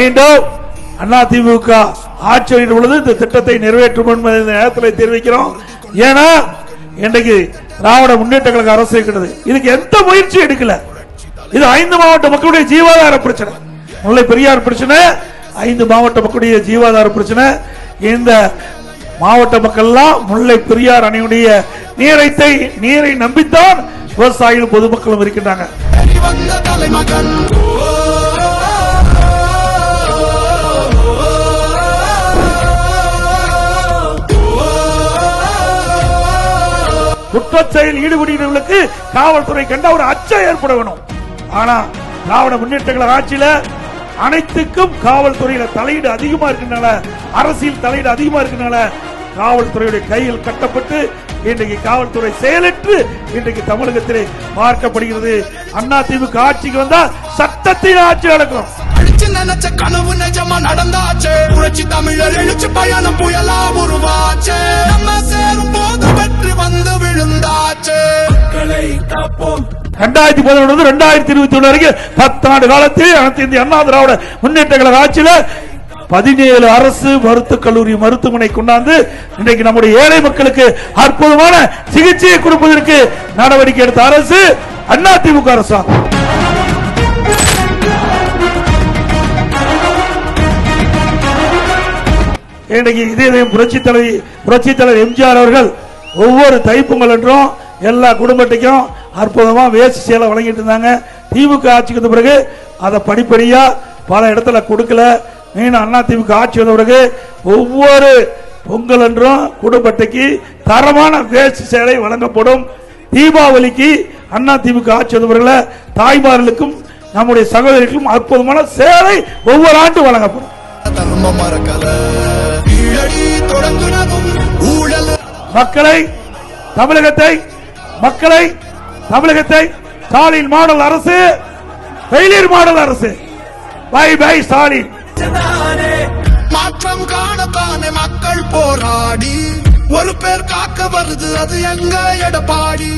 மீண்டும் அதிமுக ஆட்சியில் உள்ளது இந்த திட்டத்தை நிறைவேற்றும் என்பதை இந்த நேரத்தில் தெரிவிக்கிறோம். ஏன்னா இன்றைக்கு திராவிட முன்னேற்ற கழக அரசு இருக்கிறது, இதுக்கு எந்த முயற்சி எடுக்கல. இது 5 மாவட்ட மக்களுடைய ஜீவாதார பிரச்சனை, முல்லை பெரியார் பிரச்சனை, 5 மாவட்ட மக்களுடைய ஜீவாதார பிரச்சனை. இந்த மாவட்ட மக்கள் எல்லாம் முல்லை பெரியார் அணையுடைய நீரை நம்பித்தான் விவசாயிகளும் பொதுமக்களும் இருக்கின்றாங்க. குற்றச்செயல் ஈடுபடுகிறவர்களுக்கு காவல்துறை கண்ட ஒரு அச்சம் ஏற்பட வேணும். ஆனா திராவிட முன்னேற்ற கழக ஆட்சியில அனைத்துக்கும் காவல்துறையில தலையீடு அதிகமா இருக்கின்றன, அரசியல் தலையீடு அதிகமா இருக்கின்றன. காவல்துறையுடைய கையில் கட்டப்பட்டு இன்றைக்கு காவல்துறை செயலற்று இன்றைக்கு தமிழகத்திலே பார்க்கப்படுகிறது. அதிமுக ஆட்சிக்கு வந்தா சட்டத்தின் ஆட்சி நடக்கும். நினைச்ச கனவு நிஜமா நடந்தாச்சு. புரட்சி தமிழர் எழுச்சி பயணம் புயலா உருவாச்சு. நம்ம சேரும் போது வெற்றி வந்து விழுந்தாச்சு. 2011 2021 வரைக்கும் 10 ஆண்டு காலத்தில் அனைத்து இந்திய அண்ணா திராவிட முன்னேற்ற கழக ஆட்சியில 17 அரசு மருத்துவக் கல்லூரி மருத்துவமனை கொண்டாந்து இன்றைக்கு நம்முடைய ஏழை மக்களுக்கு அற்புதமான சிகிச்சையை கொடுப்பதற்கு நடவடிக்கை எடுத்த அரசு அதிமுக அரசாங்கம். இன்றைக்கு இதே புரட்சி தலைவர் எம்ஜிஆர் அவர்கள் ஒவ்வொரு தைப்பொங்கல் என்றும் எல்லா குடும்பத்தையும் அற்புதமா வேஷ்டி சேலை வழங்கிட்டு இருந்தாங்க. திமுக ஆட்சிக்கு வந்த பிறகு அதை படிப்படியா பல இடத்துல கொடுக்கல. மீண்டும் அதிமுக ஆட்சி வந்த பிறகு ஒவ்வொரு பொங்கல் என்றும் குடும்பத்தைக்கு தரமான வேஷ்டி சேலை வழங்கப்படும். தீபாவளிக்கு அதிமுக ஆட்சி வந்த பிறகு தாய்மார்களுக்கும் நம்முடைய சகோதரிகளுக்கும் அற்புதமான சேலை ஒவ்வொரு ஆண்டு வழங்கப்படும். மக்களை தமிழகத்தை ஸ்டாலின் மாடல் அரசு, ஃபெயிலியர் மாடல் அரசு. Bye bye Stalin. மாற்றம் காணத்தானே மக்கள் போராடி ஒரு பேர் காக்க வருது, அது எங்க எடப்பாடி.